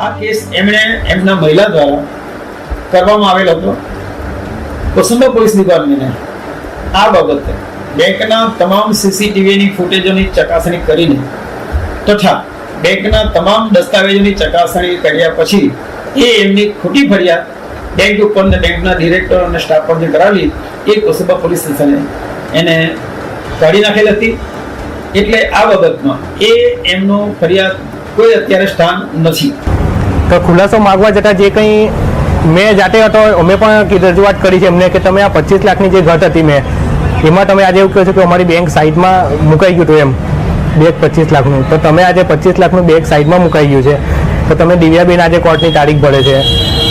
આ કેસ એમના મહિલા દ્વારા કરવામાં આવેલો હતો કોસંબા પોલીસ ડિપાર્ટમેન્ટને આ બાબતે બેંકના તમામ સીસીટીવીની ફૂટેજોની ચકાસણી કરીને તથા બેંકના તમામ દસ્તાવેજોની ચકાસણી કર્યા પછી એમની ખોટી ફરિયાદ બેંક ઉપર ને બેંકના ડિરેક્ટર અને સ્ટાફ પર જે કરાવી એ કોસંબા પોલીસ સ્ટેશને એને કાઢી નાખેલ હતી. એટલે આ બાબતમાં એમનો ફરિયાદ કોઈ અત્યારે સ્થાન નથી. તો ખુલાસો માંગવા જતાં જે કંઈ મેં જાતે હતો અમે પણ રજૂઆત કરી છે એમને કે તમે આ 25 લાખની જે ઘટ હતી મેં એમાં તમે આજે એવું કહો છો કે અમારી બેંક સાઈડમાં મુકાઈ ગયું હતું એમ બેગ 25 લાખનું. તો તમે આજે 25 લાખનું બેગ સાઈડમાં મુકાઈ ગયું છે તો તમે દિવ્યાબેન આજે કોર્ટની તારીખ ભરે છે.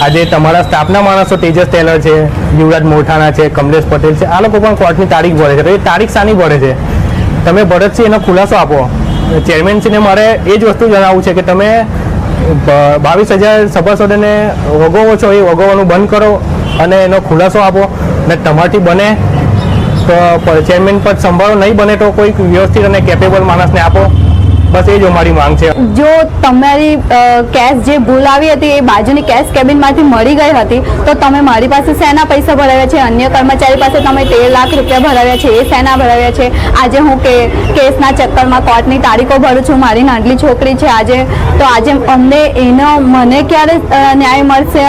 આજે તમારા સ્ટાફના માણસો તેજસ ટેલર છે, યુવરાજ મોઠાણા છે, કમલેશ પટેલ છે, આ લોકો પણ કોર્ટની તારીખ ભરે છે. તો એ તારીખ શાની ભરે છે? તમે ભરત છે એનો ખુલાસો આપો. ચેરમેનશ્રીને મારે એ જ વસ્તુ જણાવવું છે કે તમે 22,000 સભાસદોને વગોવો છો એ વગોવાનું બંધ કરો અને એનો ખુલાસો આપો. અને તમારાથી બને તો ચેરમેન પદ સંભાળો, નહીં બને તો કોઈ વ્યવસ્થિત અને કેપેબલ માણસને આપો. બસ એ જ અમારી માંગ છે. જો તમારી કેશ જે ભૂલ આવી હતી એ બાજુની કેશ કેબિનમાંથી મળી ગઈ હતી તો તમે મારી પાસે શેના પૈસા ભરાવ્યા છે? અન્ય કર્મચારી પાસે તમે 13 લાખ રૂપિયા ભરાવ્યા છે, એ શેના ભરાવ્યા છે? આજે હું કેસના ચક્કરમાં કોર્ટની તારીખો ભરું છું, મારી નાનલી છોકરી છે આજે, તો આજે અમને મને ક્યારે ન્યાય મળશે?